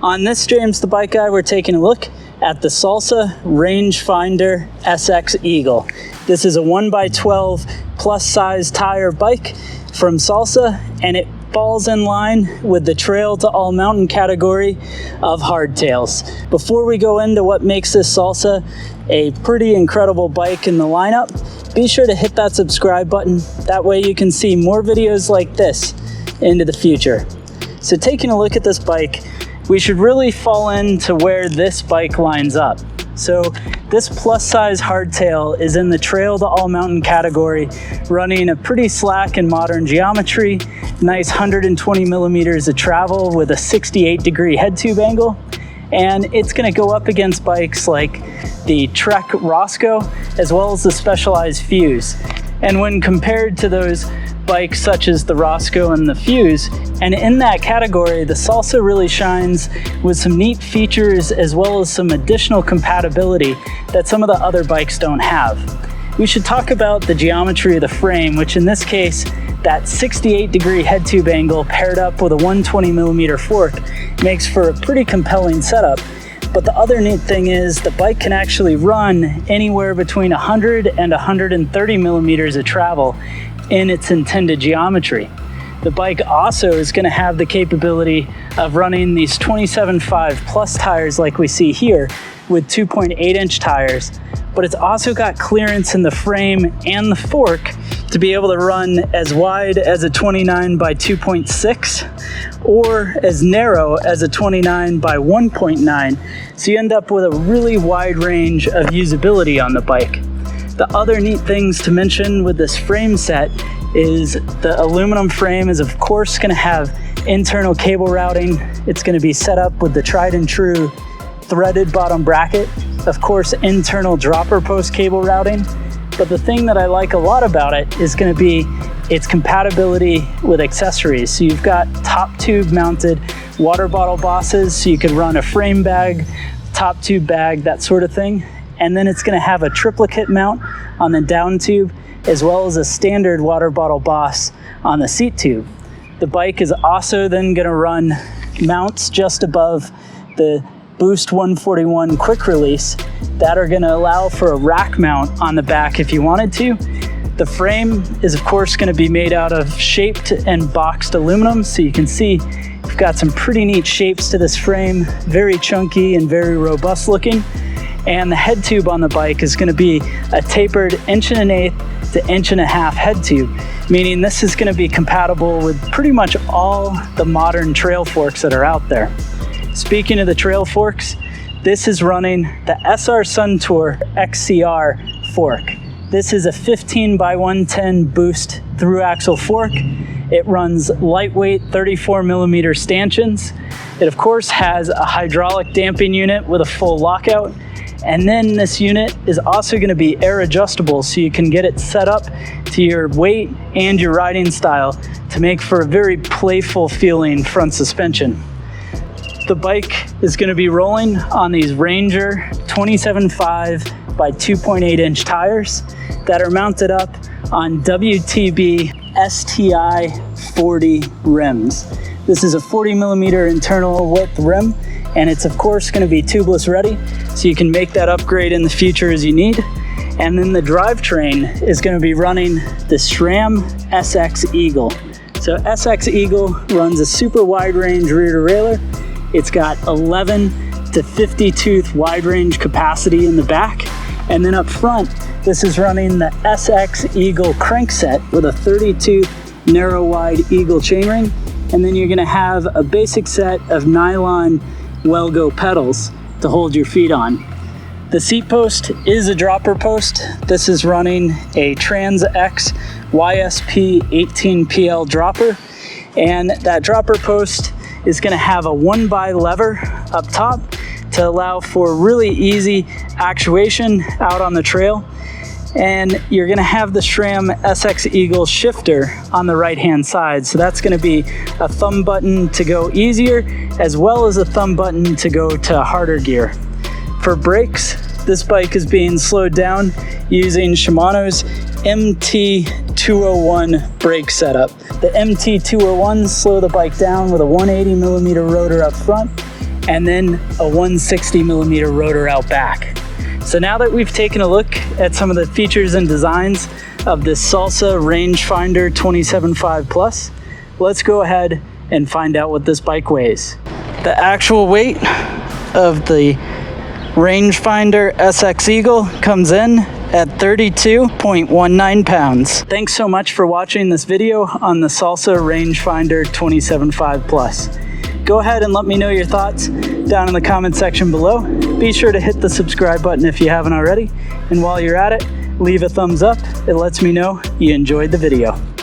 On this James the Bike Guy, we're taking a look at the Salsa Rangefinder SX Eagle. This is a 1x12 plus size tire bike from Salsa, and it falls in line with the trail to all mountain category of hardtails. Before we go into what makes this Salsa a pretty incredible bike in the lineup, be sure to hit that subscribe button. That way you can see more videos like this into the future. So taking a look at this bike, we should really fall into where this bike lines up. So this plus size hardtail is in the trail to all mountain category, running a pretty slack and modern geometry, nice 120 millimeters of travel with a 68-degree head tube angle. And it's gonna go up against bikes like the Trek Roscoe, as well as the Specialized Fuse. And when compared to those bikes such as the Roscoe and the Fuse, and in that category, the Salsa really shines with some neat features as well as some additional compatibility that some of the other bikes don't have. We should talk about the geometry of the frame, which in this case, that 68-degree head tube angle paired up with a 120 millimeter fork makes for a pretty compelling setup. But the other neat thing is the bike can actually run anywhere between 100 and 130 millimeters of travel in its intended geometry. The bike also is going to have the capability of running these 27.5 plus tires like we see here with 2.8-inch tires, but it's also got clearance in the frame and the fork to be able to run as wide as a 29 by 2.6 or as narrow as a 29 by 1.9. So you end up with a really wide range of usability on the bike. The other neat things to mention with this frame set is the aluminum frame is of course going to have internal cable routing. It's going to be set up with the tried and true threaded bottom bracket, of course internal dropper post cable routing. But the thing that I like a lot about it is going to be its compatibility with accessories. So you've got top tube mounted water bottle bosses, so you could run a frame bag, top tube bag, that sort of thing. And then it's going to have a triplicate mount on the down tube, as well as a standard water bottle boss on the seat tube. The bike is also then going to run mounts just above the Boost 141 quick release that are going to allow for a rack mount on the back if you wanted to. The frame is of course going to be made out of shaped and boxed aluminum, so you can see you've got some pretty neat shapes to this frame, very chunky and very robust looking. And the head tube on the bike is going to be a tapered 1.125 to 1.5 head tube, meaning this is going to be compatible with pretty much all the modern trail forks that are out there. Speaking of the trail forks, this is running the SR Suntour XCR fork. This is a 15 by 110 boost through axle fork. It runs lightweight 34 millimeter stanchions. It of course has a hydraulic damping unit with a full lockout. And then this unit is also going to be air adjustable, so you can get it set up to your weight and your riding style to make for a very playful feeling front suspension. The bike is going to be rolling on these Ranger 27.5 by 2.8-inch tires that are mounted up on WTB STI 40 rims. This is a 40 millimeter internal width rim, and it's of course going to be tubeless ready, so you can make that upgrade in the future as you need. And then the drivetrain is going to be running the SRAM SX Eagle. So SX Eagle runs a super wide range rear derailleur. It's got 11 to 50 tooth wide range capacity in the back. And then up front, this is running the SX Eagle crankset with a 30 tooth narrow wide Eagle chainring. And then you're going to have a basic set of nylon Welgo pedals to hold your feet on. The seat post is a dropper post. This is running a Trans X YSP 18PL dropper, and that dropper post is going to have a 1x lever up top to allow for really easy actuation out on the trail. And you're going to have the SRAM SX Eagle shifter on the right hand side. So that's going to be a thumb button to go easier, as well as a thumb button to go to harder gear. For brakes, this bike is being slowed down using Shimano's MT201 brake setup. The MT201s slow the bike down with a 180 millimeter rotor up front and then a 160 millimeter rotor out back. So now that we've taken a look at some of the features and designs of this Salsa Rangefinder 27.5 Plus, let's go ahead and find out what this bike weighs. The actual weight of the Rangefinder SX Eagle comes in at 32.19 pounds. Thanks so much for watching this video on the Salsa Rangefinder 27.5 Plus. Go ahead and let me know your thoughts down in the comment section below. Be sure to hit the subscribe button if you haven't already. And while you're at it, leave a thumbs up. It lets me know you enjoyed the video.